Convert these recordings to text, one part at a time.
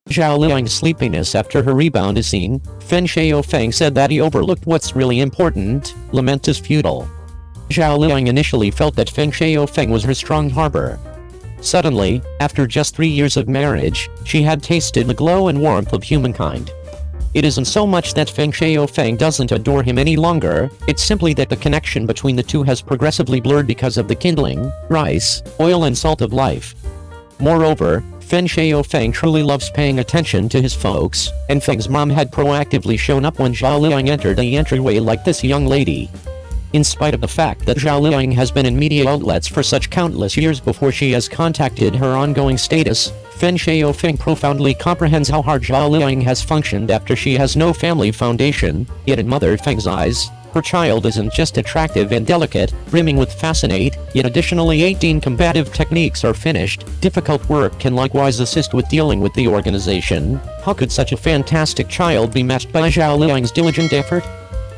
Zhao Liying's sleepiness after her rebound is seen. Fen Xiaofeng said that he overlooked what's really important. Lament is futile. Zhao Liying initially felt that Fen Xiaofeng was her strong harbor. Suddenly, after just 3 years of marriage, she had tasted the glow and warmth of humankind. It isn't so much that Fen Xiaofeng doesn't adore him any longer, it's simply that the connection between the two has progressively blurred because of the kindling, rice, oil and salt of life. Moreover, Fen Xiaofeng truly loves paying attention to his folks, and Feng's mom had proactively shown up when Zhao Liying entered the entryway like this young lady. In spite of the fact that Zhao Liying has been in media outlets for such countless years before she has contacted her ongoing status, Fen Xiaofeng profoundly comprehends how hard Zhao Liying has functioned after she has no family foundation, yet in Mother Feng's eyes, her child isn't just attractive and delicate, brimming with fascinate, yet additionally 18 combative techniques are finished. Difficult work can likewise assist with dealing with the organization. How could such a fantastic child be matched by Zhao Liying's diligent effort?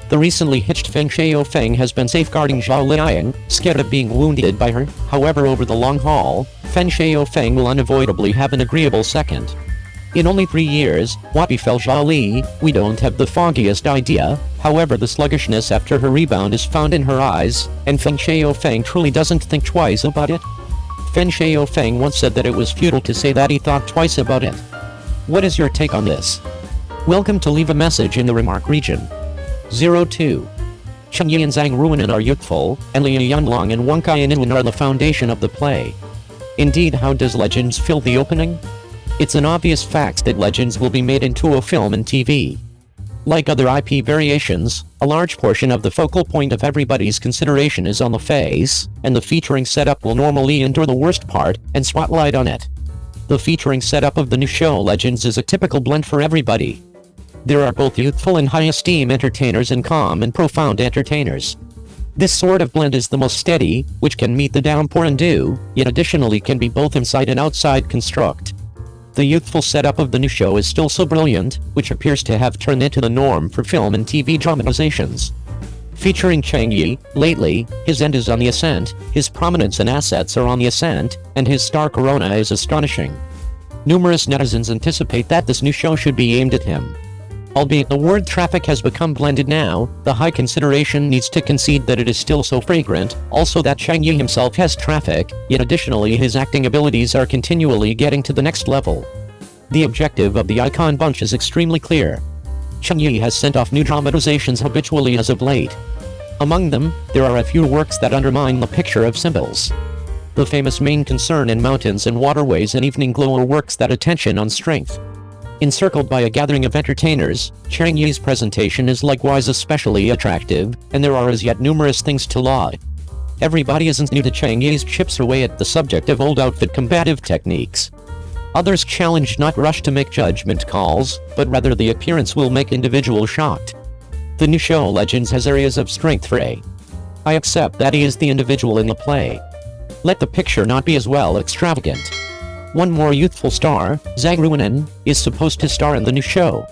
The recently hitched Fen Xiaofeng has been safeguarding Zhao Liying, scared of being wounded by her. However, over the long haul, Fen Xiaofeng will unavoidably have an agreeable second. In only 3 years, what befell Zhao Li, we don't have the foggiest idea. However, the sluggishness after her rebound is found in her eyes, and Fen Xiaofeng truly doesn't think twice about it. Fen Xiaofeng once said that it was futile to say that he thought twice about it. What is your take on this? Welcome to leave a message in the remark region. 02. Cheng Yi and Zhang Ruinan are youthful, and Liu Yanlong and Wang Kaiyan are the foundation of the play. Indeed, how does Legends fill the opening? It's an obvious fact that Legends will be made into a film and TV. Like other IP variations, a large portion of the focal point of everybody's consideration is on the face, and the featuring setup will normally endure the worst part and spotlight on it. The featuring setup of the new show Legends is a typical blend for everybody. There are both youthful and high-esteem entertainers and calm and profound entertainers. This sort of blend is the most steady, which can meet the downpour and dew, yet additionally can be both inside and outside construct. The youthful setup of the new show is still so brilliant, which appears to have turned into the norm for film and TV dramatizations. Featuring Cheng Yi, lately, his end is on the ascent, his prominence and assets are on the ascent, and his star corona is astonishing. Numerous netizens anticipate that this new show should be aimed at him. Albeit the word traffic has become blended now, the high consideration needs to concede that it is still so fragrant, also that Cheng Yi himself has traffic, yet additionally his acting abilities are continually getting to the next level. The objective of the icon bunch is extremely clear. Cheng Yi has sent off new dramatizations habitually as of late. Among them, there are a few works that undermine the picture of symbols. The famous Main Concern in Mountains and Waterways and Evening Glow are works that attention on strength. Encircled by a gathering of entertainers, Cheng Yi's presentation is likewise especially attractive, and there are as yet numerous things to laud. Everybody isn't new to Cheng Yi's chips away at the subject of old outfit combative techniques. Others challenge not rush to make judgment calls, but rather the appearance will make individual shocked. The new show Legends has areas of strength for A. I accept that he is the individual in the play. Let the picture not be as well extravagant. One more youthful star, Zhang Ruinan, is supposed to star in the new show.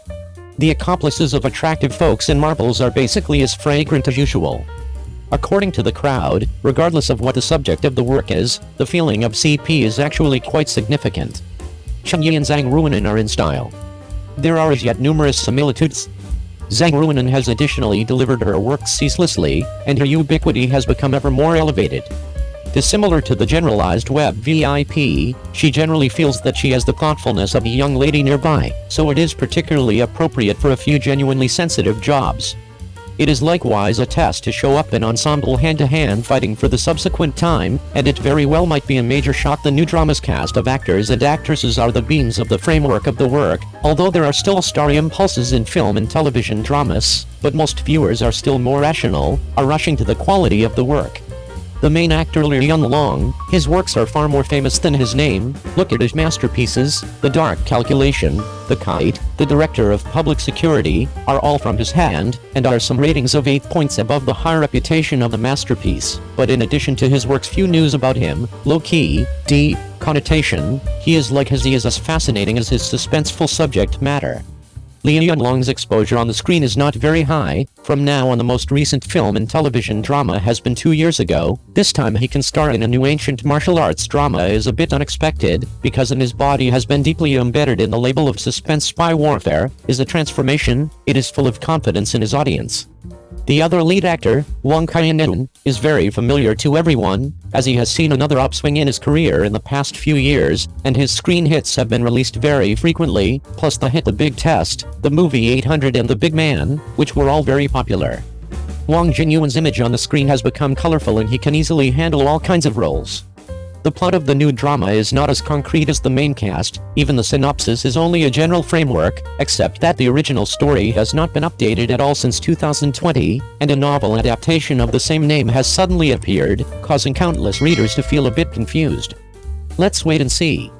The accomplices of attractive folks in marbles are basically as fragrant as usual. According to the crowd, regardless of what the subject of the work is, the feeling of CP is actually quite significant. Cheng Yi and Zhang Ruinan are in style. There are as yet numerous similitudes. Zhang Ruinan has additionally delivered her works ceaselessly, and her ubiquity has become ever more elevated. Dissimilar to the generalized web VIP, she generally feels that she has the thoughtfulness of a young lady nearby, so it is particularly appropriate for a few genuinely sensitive jobs. It is likewise a test to show up in ensemble hand-to-hand fighting for the subsequent time, and it very well might be a major shock. The new drama's cast of actors and actresses are the beams of the framework of the work, although there are still starry impulses in film and television dramas, but most viewers are still more rational, are rushing to the quality of the work. The main actor Liu Yanlong, his works are far more famous than his name. Look at his masterpieces, The Dark Calculation, The Kite, The Director of Public Security, are all from his hand, and are some ratings of 8 points above the high reputation of the masterpiece. But in addition to his works, few news about him, low-key, deep connotation, he is as fascinating as his suspenseful subject matter. Li Yunlong's exposure on the screen is not very high. From now on, the most recent film and television drama has been 2 years ago. This time he can star in a new ancient martial arts drama is a bit unexpected, because in his body has been deeply embedded in the label of suspense spy warfare, is a transformation. It is full of confidence in his audience. The other lead actor, Wang Qianun, is very familiar to everyone, as he has seen another upswing in his career in the past few years, and his screen hits have been released very frequently, plus the hit The Big Test, the movie 800 and The Big Man, which were all very popular. Wang Jinyuan's image on the screen has become colorful and he can easily handle all kinds of roles. The plot of the new drama is not as concrete as the main cast, even the synopsis is only a general framework, except that the original story has not been updated at all since 2020, and a novel adaptation of the same name has suddenly appeared, causing countless readers to feel a bit confused. Let's wait and see.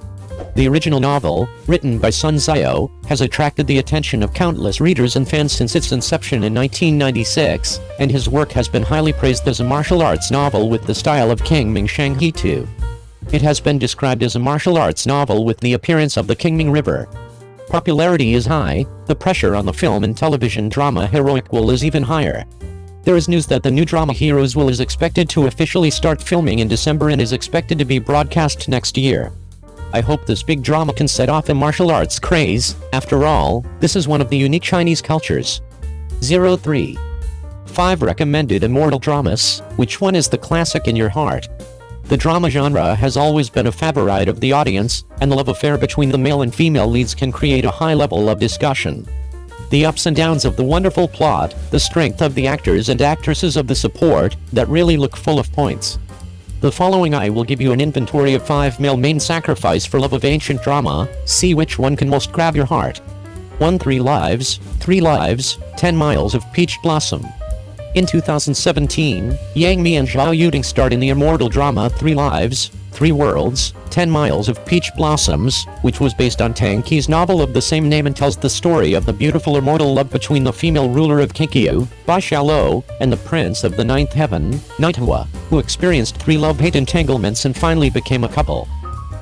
The original novel, written by Sun Xiao, has attracted the attention of countless readers and fans since its inception in 1996, and his work has been highly praised as a martial arts novel with the style of Qingming Shanghe too. It has been described as a martial arts novel with the appearance of the Qingming River. Popularity is high, the pressure on the film and television drama heroic will is even higher. There is news that the new drama Heroes Will is expected to officially start filming in December and is expected to be broadcast next year. I hope this big drama can set off a martial arts craze. After all, this is one of the unique Chinese cultures. 03. 5 recommended immortal dramas. Which one is the classic in your heart? The drama genre has always been a favorite of the audience, and the love affair between the male and female leads can create a high level of discussion. The ups and downs of the wonderful plot, the strength of the actors and actresses of the support, that really look full of points. The following I will give you an inventory of 5 male main sacrifice for love of ancient drama. See which one can most grab your heart. 1. 3 Lives, 10 Miles of Peach Blossom. In 2017, Yang Mi and Zhao Liying starred in the immortal drama 3 Lives, 3 Worlds, 10 Miles of Peach Blossoms, which was based on Tang Qi's novel of the same name and tells the story of the beautiful immortal love between the female ruler of Qiqiu, Bai Xiaoluo, and the prince of the ninth heaven, Naituo, who experienced 3 love-hate entanglements and finally became a couple.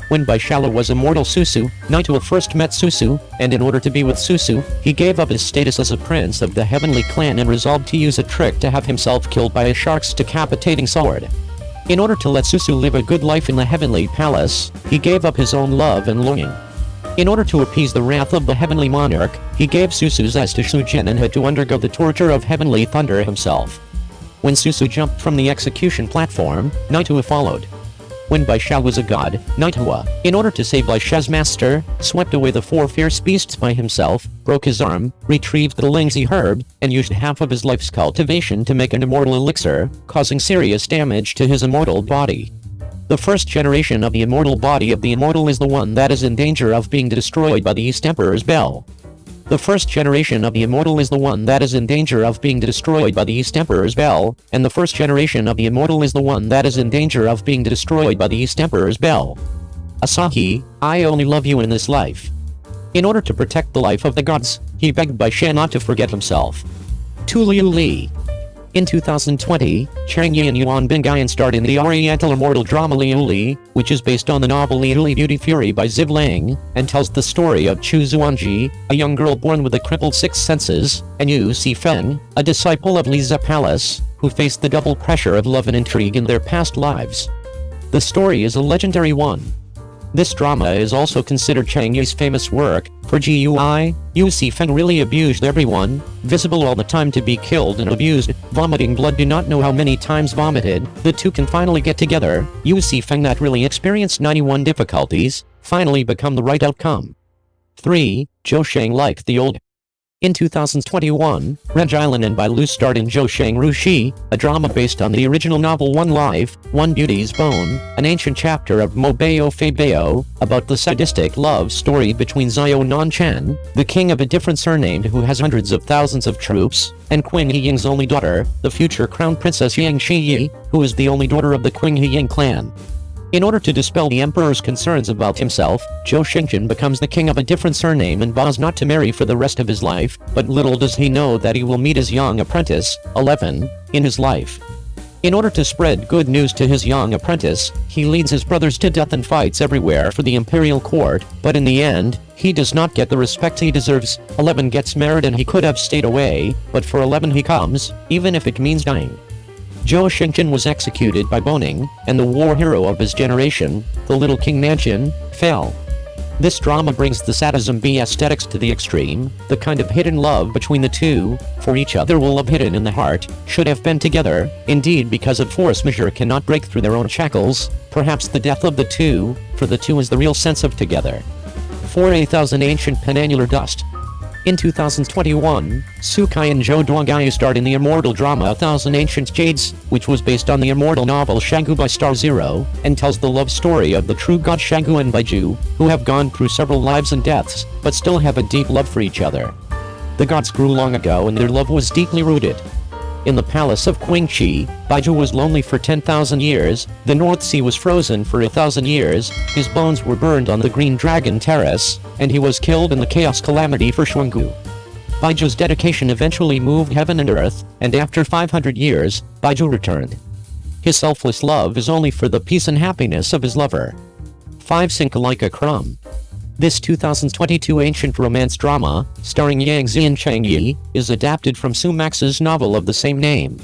When Bai Xiaoluo was immortal Susu, Naituo first met Susu, and in order to be with Susu, he gave up his status as a prince of the heavenly clan and resolved to use a trick to have himself killed by a shark's decapitating sword. In order to let Susu live a good life in the heavenly palace, he gave up his own love and longing. In order to appease the wrath of the heavenly monarch, he gave Susu's eyes to Shujin and had to undergo the torture of heavenly thunder himself. When Susu jumped from the execution platform, Naituo followed. When Bai Xiao was a god, Naituo, in order to save Bai Xiao's master, swept away the 4 fierce beasts by himself, broke his arm, retrieved the Lingzi herb, and used half of his life's cultivation to make an immortal elixir, causing serious damage to his immortal body. The first generation of the immortal body of the immortal is the one that is in danger of being destroyed by the East Emperor's bell. The first generation of the immortal is the one that is in danger of being destroyed by the East Emperor's bell, and the first generation of the immortal is the one that is in danger of being destroyed by the East Emperor's bell. Asahi, I only love you in this life. In order to protect the life of the gods, he begged Bai Xiao not to forget himself. 2 Liu Li. In 2020, Cheng Yi and Yuan Bingyan starred in the Oriental immortal drama Liu Li, which is based on the novel Liu Li Beauty Fury by Zhi Lang, and tells the story of Chu Zuanji, a young girl born with a crippled 6 senses, and Yu Sifeng, a disciple of Liza Palace, who faced the double pressure of love and intrigue in their past lives. The story is a legendary one. This drama is also considered Cheng Yi's famous work. For GUI, Yu Sifeng really abused everyone, visible all the time to be killed and abused, vomiting blood, do not know how many times vomited. The two can finally get together. Yu Sifeng, that really experienced 91 difficulties, finally become the right outcome. 3. Zhou Sheng Like the Old. In 2021, Reg Island and Bai Lu starred in Zhou Sheng Rushi, a drama based on the original novel One Life, One Beauty's Bone, an ancient chapter of Mo Bao Fei Bao, about the sadistic love story between Xiao Nanchen, the king of a different surname who has hundreds of thousands of troops, and Qing Hiying's only daughter, the future crown princess Yang Shiyi, who is the only daughter of the Qing Hiying clan. In order to dispel the emperor's concerns about himself, Zhou Shengjian becomes the king of a different surname and vows not to marry for the rest of his life, but little does he know that he will meet his young apprentice, 11, in his life. In order to spread good news to his young apprentice, he leads his brothers to death and fights everywhere for the imperial court, but in the end, he does not get the respect he deserves. 11 gets married and he could have stayed away, but for 11 he comes, even if it means dying. Zhou Xingqian was executed by boning, and the war hero of his generation, the little King Nanqian, fell. This drama brings the sadism B aesthetics to the extreme, the kind of hidden love between the two, for each other will love hidden in the heart, should have been together, indeed because of force majeure cannot break through their own shackles, perhaps the death of the two, for the two is the real sense of together. 4 8,000 Ancient Penannular Dust. In 2021, Sukai and Zhou Duangai starred in the immortal drama 1,000 Ancient Jades, which was based on the immortal novel Shanggu by Star Zero, and tells the love story of the true god Shanggu and Baiju, who have gone through several lives and deaths, but still have a deep love for each other. The gods grew long ago and their love was deeply rooted. In the palace of Qingqi, Baiju was lonely for 10,000 years, the North Sea was frozen for 1,000 years, his bones were burned on the Green Dragon Terrace, and he was killed in the Chaos Calamity for Xuangu. Baiju's dedication eventually moved heaven and earth, and after 500 years, Baiju returned. His selfless love is only for the peace and happiness of his lover. 5 Sink like a crumb. This 2022 ancient romance drama, starring Yang Zi and Cheng Yi, is adapted from Su Max's novel of the same name.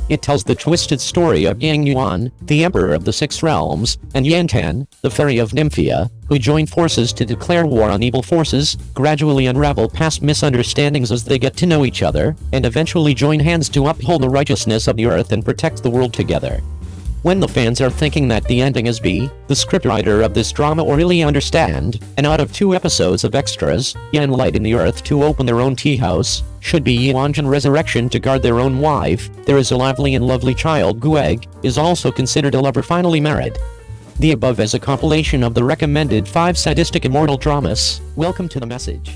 It tells the twisted story of Yang Yuan, the Emperor of the Six Realms, and Yan Tan, the Fairy of Nymphia, who join forces to declare war on evil forces, gradually unravel past misunderstandings as they get to know each other, and eventually join hands to uphold the righteousness of the earth and protect the world together. When the fans are thinking that the ending is B, the scriptwriter of this drama or really understand, and out of 2 episodes of extras, Yan light in the earth to open their own tea house, should be Yuanjin resurrection to guard their own wife, there is a lively and lovely child Gueg, is also considered a lover finally married. The above is a compilation of the recommended 5 sadistic immortal dramas. Welcome to the message.